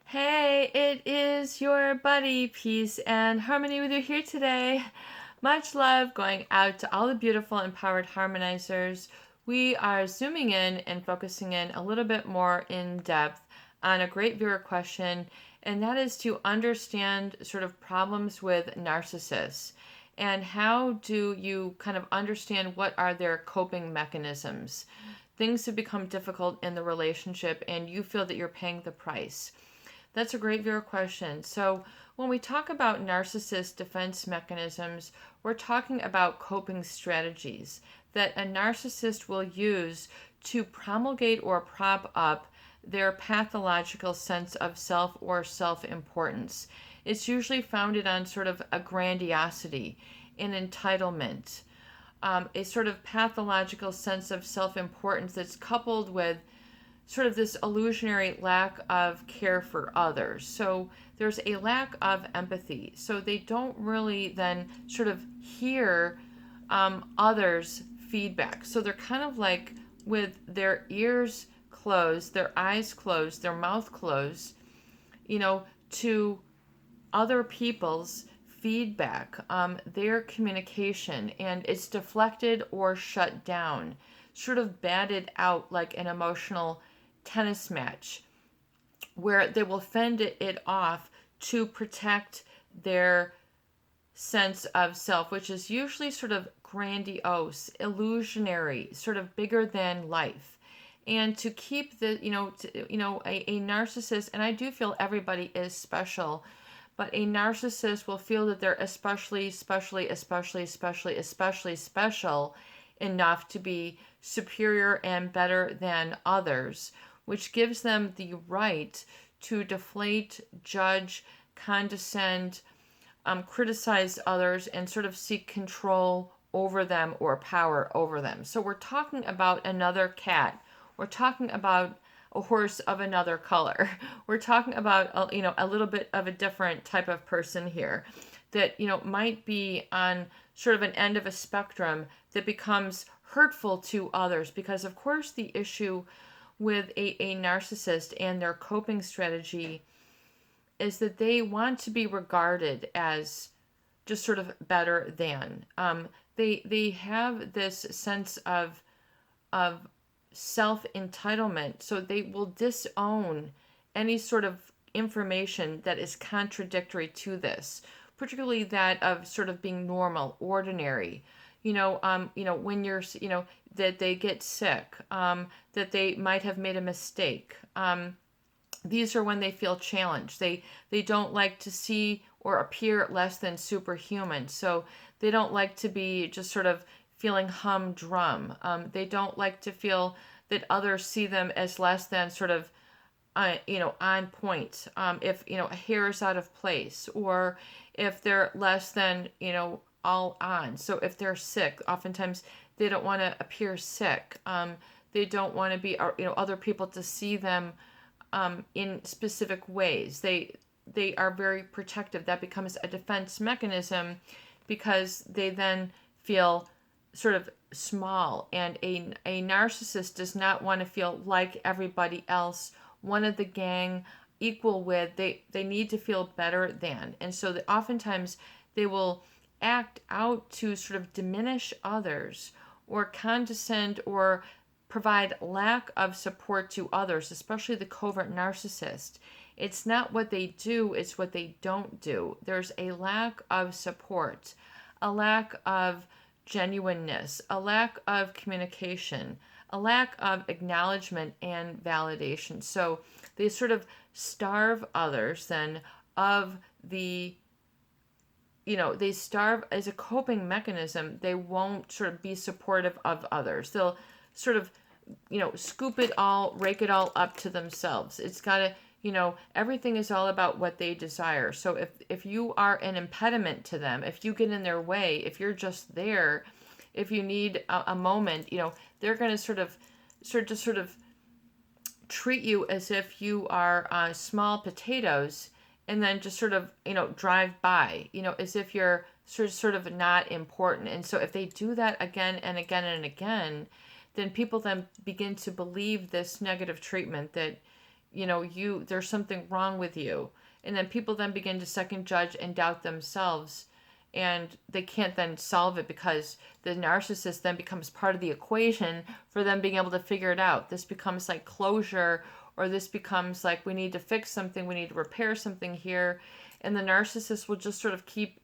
Hey, it is your buddy, Peace and Harmony with you here today. Much love going out to all the beautiful, empowered harmonizers. We are zooming in and focusing in a little bit more in depth on a great viewer question, and that is to understand sort of problems with narcissists. And how do you kind of understand what are their coping mechanisms? Things have become difficult in the relationship, and you feel that you're paying the price. That's a great viewer question. So, when we talk about narcissist defense mechanisms, we're talking about coping strategies that a narcissist will use to promulgate or prop up their pathological sense of self or self importance. It's usually founded on sort of a grandiosity, an entitlement, a sort of pathological sense of self importance that's coupled with sort of this illusionary lack of care for others. So there's a lack of empathy. So they don't really then sort of hear others' feedback. So they're kind of like with their ears closed, their eyes closed, their mouth closed, to other people's feedback, their communication, and it's deflected or shut down, sort of batted out like an emotional tennis match where they will fend it off to protect their sense of self, which is usually sort of grandiose, illusionary, sort of bigger than life. And to keep a narcissist, and I do feel everybody is special, but a narcissist will feel that they're especially special enough to be superior and better than others, which gives them the right to deflate, judge, condescend, criticize others, and sort of seek control over them or power over them. So we're talking about another cat. We're talking about a horse of another color. We're talking about a little bit of a different type of person here that might be on sort of an end of a spectrum that becomes hurtful to others, because of course the issue with a narcissist and their coping strategy is that they want to be regarded as just sort of better than. They have this sense of self entitlement, so they will disown any sort of information that is contradictory to this, particularly that of sort of being normal, ordinary. When you're, that they get sick, that they might have made a mistake. These are when they feel challenged. They don't like to see or appear less than superhuman. So they don't like to be just sort of feeling humdrum. They don't like to feel that others see them as less than sort of, on point. If, a hair is out of place, or if they're less than, all on. So if they're sick, oftentimes they don't want to appear sick. They don't want to be, other people to see them in specific ways. They are very protective. That becomes a defense mechanism because they then feel sort of small. And a narcissist does not want to feel like everybody else, one of the gang, equal with. They need to feel better than. And so oftentimes they will act out to sort of diminish others or condescend or provide lack of support to others, especially the covert narcissist. It's not what they do, it's what they don't do. There's a lack of support, a lack of genuineness, a lack of communication, a lack of acknowledgement and validation. So they sort of starve others then of the they starve as a coping mechanism. They won't sort of be supportive of others. They'll sort of, scoop it all, rake it all up to themselves. It's got to, everything is all about what they desire. So if you are an impediment to them, if you get in their way, if you're just there, if you need a moment, they're going to sort of treat you as if you are small potatoes, and then just sort of, drive by, as if you're sort of not important. And so if they do that again and again and again, then people then begin to believe this negative treatment that, there's something wrong with you. And then people then begin to second judge and doubt themselves, and they can't then solve it because the narcissist then becomes part of the equation for them being able to figure it out. This becomes like closure, or this becomes like, we need to fix something, we need to repair something here. And the narcissist will just sort of keep,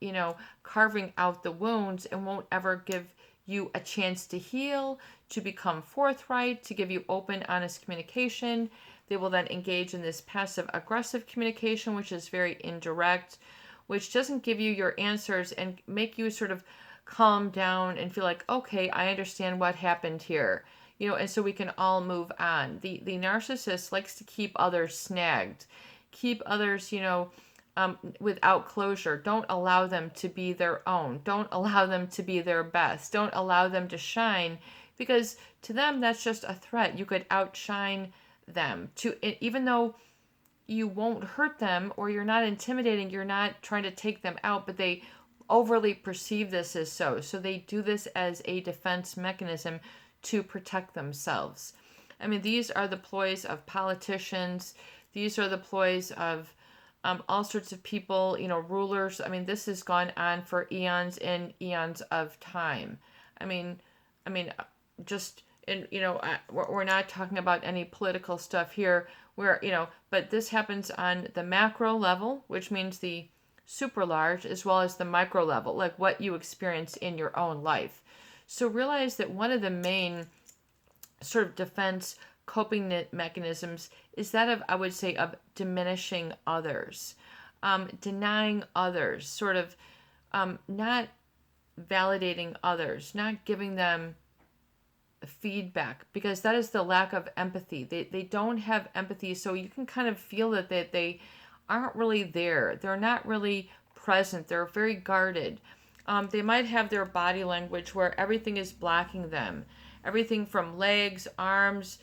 carving out the wounds and won't ever give you a chance to heal, to become forthright, to give you open, honest communication. They will then engage in this passive aggressive communication, which is very indirect, which doesn't give you your answers and make you sort of calm down and feel like, okay, I understand what happened here. And so we can all move on. The narcissist likes to keep others snagged, keep others, without closure. Don't allow them to be their own. Don't allow them to be their best. Don't allow them to shine, because to them, that's just a threat. You could outshine them, even though you won't hurt them, or you're not intimidating, you're not trying to take them out, but they overly perceive this as so. So they do this as a defense mechanism to protect themselves. I mean, these are the ploys of politicians. These are the ploys of all sorts of people, rulers. I mean, this has gone on for eons and eons of time. I mean, just, and, we're not talking about any political stuff here where, but this happens on the macro level, which means the super large, as well as the micro level, like what you experience in your own life. So realize that one of the main sort of defense coping mechanisms is that of, I would say, of diminishing others, denying others, sort of not validating others, not giving them feedback, because that is the lack of empathy. They don't have empathy, so you can kind of feel that they aren't really there. They're not really present. They're very guarded. They might have their body language where everything is blocking them. Everything from legs, arms,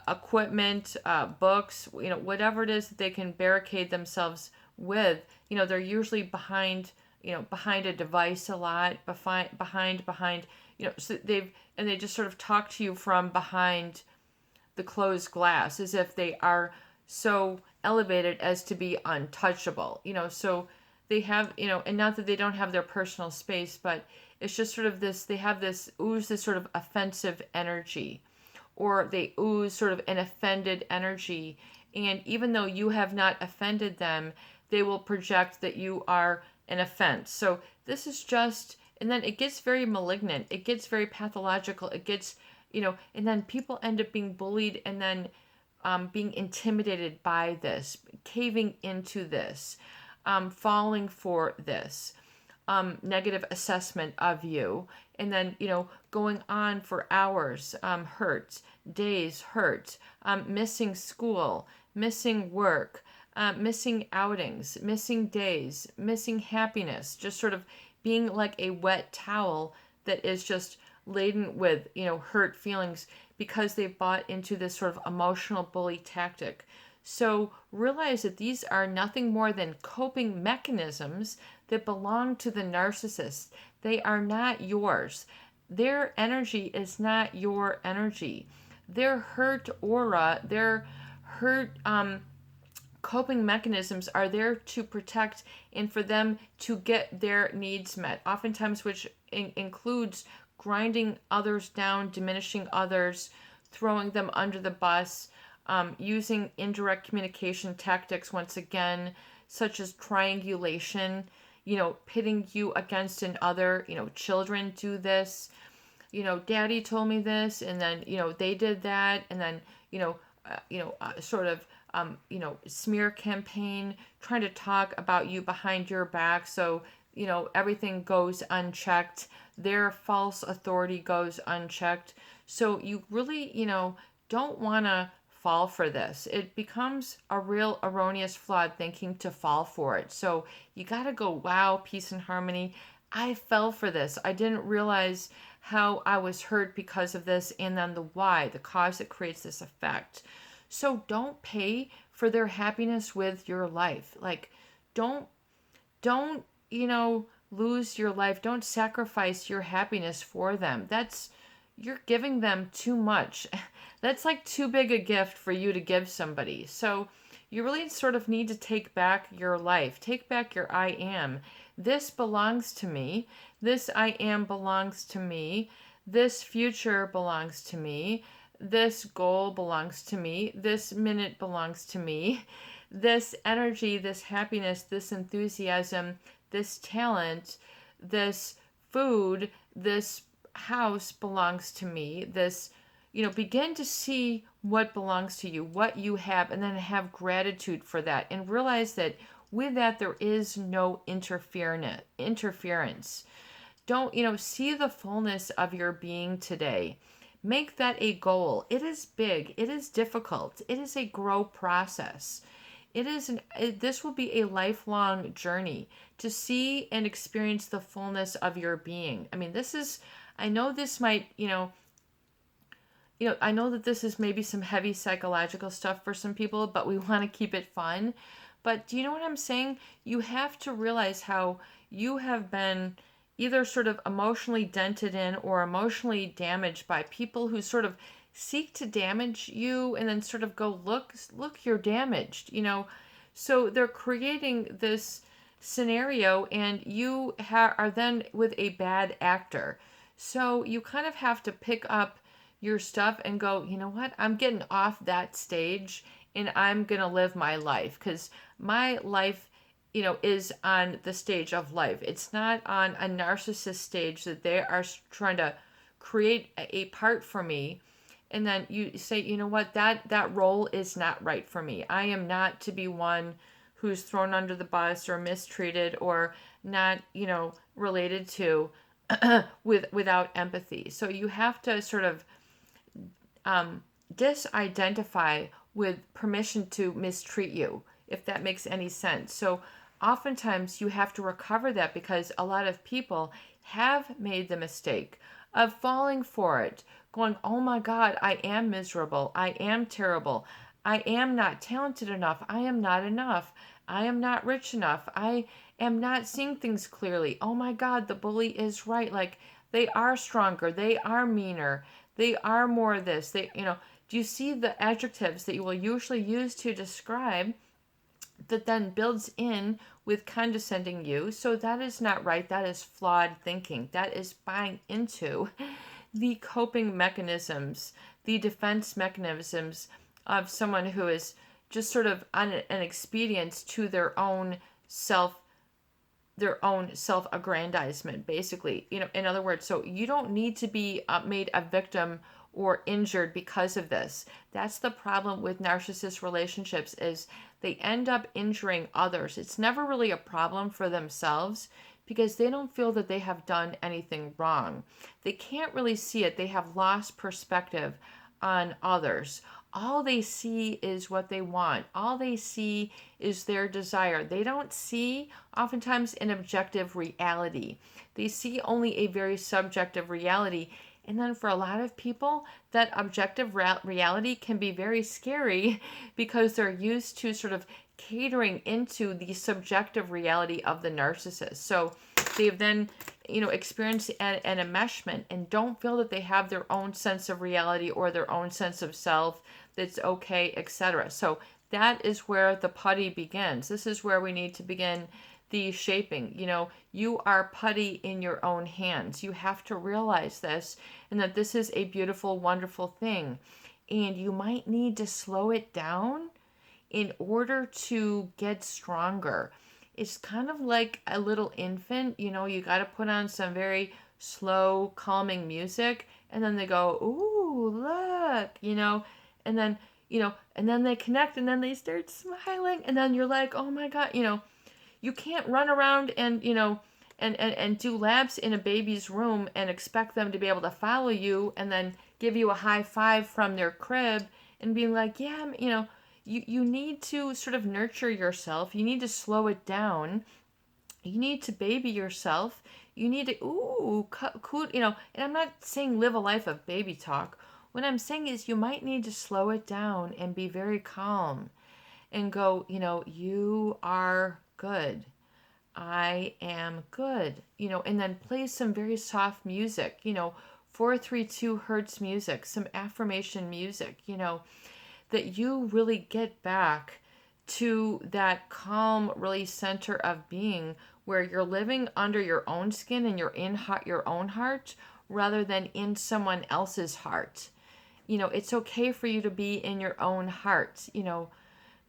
equipment, books, whatever it is that they can barricade themselves with. They're usually behind a device a lot, behind, so they just sort of talk to you from behind the closed glass, as if they are so elevated as to be untouchable, so they have, and not that they don't have their personal space, but it's just sort of this, they have this sort of offensive energy, or they ooze sort of an offended energy. And even though you have not offended them, they will project that you are an offense. So this is just, and then it gets very malignant. It gets very pathological. It gets, and then people end up being bullied and then being intimidated by this, caving into this, falling for this. Negative assessment of you, and then going on for hours, hurt, days hurt, missing school, missing work, missing outings, missing days, missing happiness, just sort of being like a wet towel that is just laden with hurt feelings, because they've bought into this sort of emotional bully tactic. So realize that these are nothing more than coping mechanisms that belong to the narcissist. They are not yours. Their energy is not your energy. Their hurt aura, their hurt coping mechanisms are there to protect and for them to get their needs met, oftentimes which includes grinding others down, diminishing others, throwing them under the bus, using indirect communication tactics, once again, such as triangulation, pitting you against another. Children do this. Daddy told me this, and then, they did that, and then, sort of, smear campaign, trying to talk about you behind your back. So, everything goes unchecked. Their false authority goes unchecked. So you really, don't want to fall for this. It becomes a real erroneous, flawed thinking to fall for it. So you got to go, wow, peace and harmony. I fell for this. I didn't realize how I was hurt because of this, and then the why, the cause that creates this effect. So don't pay for their happiness with your life. Like, don't, lose your life. Don't sacrifice your happiness for them. You're giving them too much. That's like too big a gift for you to give somebody. So you really sort of need to take back your life. Take back your I am. This belongs to me. This I am belongs to me. This future belongs to me. This goal belongs to me. This minute belongs to me. This energy, this happiness, this enthusiasm, this talent, this food, this house belongs to me. This, begin to see what belongs to you, what you have, and then have gratitude for that. And realize that with that, there is no interference. Don't, see the fullness of your being today. Make that a goal. It is big. It is difficult. It is a grow process. This will be a lifelong journey to see and experience the fullness of your being. I mean, I know this might, I know that this is maybe some heavy psychological stuff for some people, but we want to keep it fun. But do you know what I'm saying? You have to realize how you have been either sort of emotionally dented in or emotionally damaged by people who sort of seek to damage you and then sort of go, look, you're damaged, So they're creating this scenario and you are then with a bad actor. So you kind of have to pick up your stuff and go, you know what? I'm getting off that stage and I'm going to live my life, because my life, is on the stage of life. It's not on a narcissist stage that they are trying to create a part for me. And then you say, you know what, that role is not right for me. I am not to be one who's thrown under the bus or mistreated or not, related to without empathy. So you have to sort of disidentify with permission to mistreat you, if that makes any sense. So oftentimes you have to recover that, because a lot of people have made the mistake of falling for it, going, oh my God, I am miserable. I am terrible. I am not talented enough. I am not enough. I am not rich enough. I am not seeing things clearly. Oh my God, the bully is right. Like, they are stronger. They are meaner. They are more this. Do you see the adjectives that you will usually use to describe that then builds in with condescending you? So that is not right. That is flawed thinking. That is buying into the coping mechanisms, the defense mechanisms of someone who is just sort of on an expedience to their own self-aggrandizement, basically. In other words, so you don't need to be made a victim or injured because of this. That's the problem with narcissist relationships, is they end up injuring others. It's never really a problem for themselves, because they don't feel that they have done anything wrong. They can't really see it. They have lost perspective on others. All they see is what they want. All they see is their desire. They don't see, oftentimes, an objective reality. They see only a very subjective reality. And then for a lot of people, that objective reality can be very scary, because they're used to sort of catering into the subjective reality of the narcissist. So they've then, experienced an enmeshment and don't feel that they have their own sense of reality or their own sense of self that's okay, etc. So that is where the putty begins. This is where we need to begin the shaping. You are putty in your own hands. You have to realize this, and that this is a beautiful, wonderful thing. And you might need to slow it down in order to get stronger. It's kind of like a little infant. You got to put on some very slow, calming music, and then they go, ooh, look, and then, and then they connect, and then they start smiling, and then you're like, oh my God, you can't run around and, and do laps in a baby's room and expect them to be able to follow you and then give you a high five from their crib and being like, yeah, you need to sort of nurture yourself. You need to slow it down. You need to baby yourself. You need to, and I'm not saying live a life of baby talk. What I'm saying is you might need to slow it down and be very calm and go, you are good. I am good, and then play some very soft music, 432 hertz music, some affirmation music, you know, that you really get back to that calm, really center of being where you're living under your own skin and you're in your own heart rather than in someone else's heart. You know, it's okay for you to be in your own heart. You know,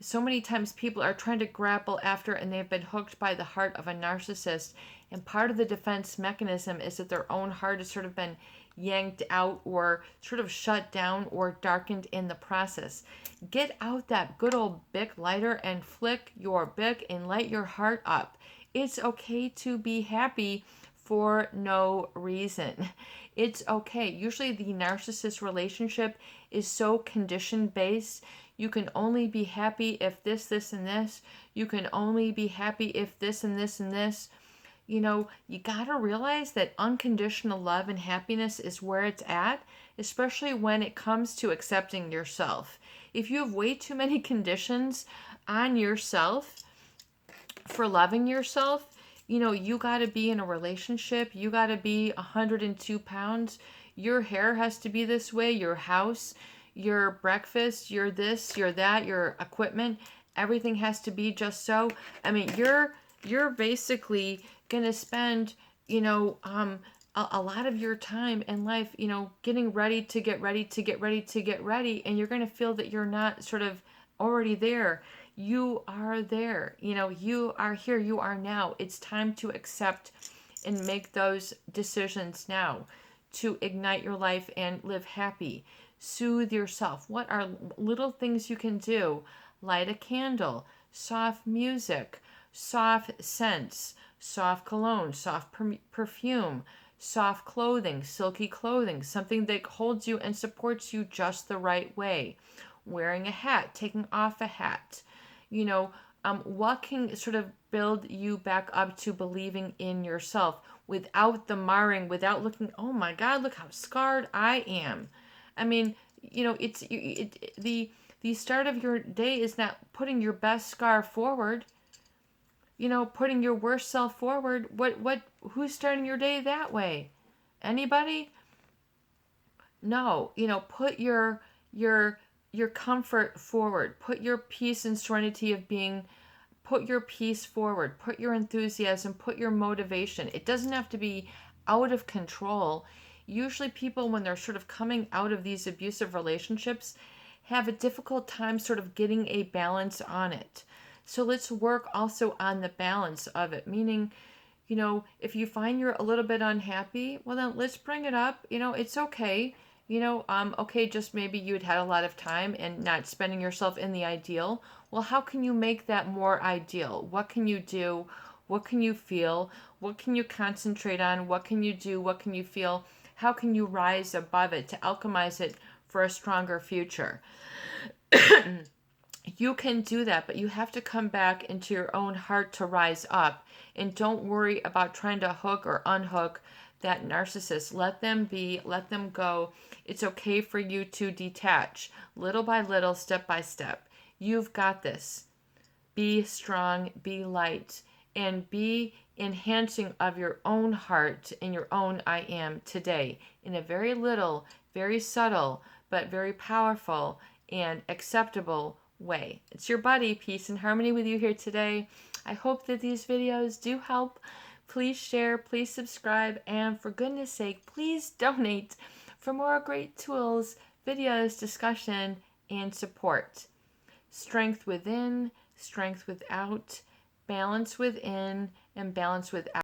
so many times people are trying to grapple after and they've been hooked by the heart of a narcissist. And part of the defense mechanism is that their own heart has sort of been yanked out or sort of shut down or darkened in the process. Get out that good old Bic lighter and flick your Bic and light your heart up. It's okay to be happy for no reason. It's okay. Usually the narcissist relationship is so condition based. You can only be happy if this, this, and this. You can only be happy if this and this and this. You know, you gotta realize that unconditional love and happiness is where it's at, especially when it comes to accepting yourself. If you have way too many conditions on yourself for loving yourself, you know, you gotta be in a relationship, you gotta be 102 pounds, your hair has to be this way, your house, your breakfast, your this, your that, your equipment, everything has to be just so. I mean, you're basically going to spend, you know, a lot of your time in life, you know, getting ready to get ready to get ready to get ready. And you're going to feel that you're not sort of already there. You are there. You know, you are here. You are now. It's time to accept and make those decisions now to ignite your life and live happy. Soothe yourself. What are little things you can do? Light a candle, soft music, soft scents, soft cologne, soft perfume, soft clothing, silky clothing, something that holds you and supports you just the right way. Wearing a hat, taking off a hat. You know, what can sort of build you back up to believing in yourself without the marring, without looking, oh my God, look how scarred I am. I mean, you know, the start of your day is not putting your best scar forward. You know, putting your worst self forward. Who's starting your day that way? Anybody? No. You know, put your comfort forward. Put your peace and serenity of being, put your peace forward. Put your enthusiasm, put your motivation. It doesn't have to be out of control. Usually people, when they're sort of coming out of these abusive relationships, have a difficult time sort of getting a balance on it. So let's work also on the balance of it, meaning, you know, if you find you're a little bit unhappy, well then let's bring it up. You know, it's okay. You know, okay, just maybe you had a lot of time and not spending yourself in the ideal. Well, how can you make that more ideal? What can you do? What can you feel? What can you concentrate on? What can you do? What can you feel? How can you rise above it to alchemize it for a stronger future? You can do that, but you have to come back into your own heart to rise up. And don't worry about trying to hook or unhook that narcissist. Let them be, let them go. It's okay for you to detach little by little, step by step. You've got this. Be strong, be light, and be enhancing of your own heart and your own I am today in a very little, very subtle, but very powerful and acceptable way. It's your buddy, Peace and Harmony, with you here today. I hope that these videos do help. Please share, please subscribe, and for goodness sake, please donate for more great tools, videos, discussion, and support. Strength within, strength without, balance within, and balance without.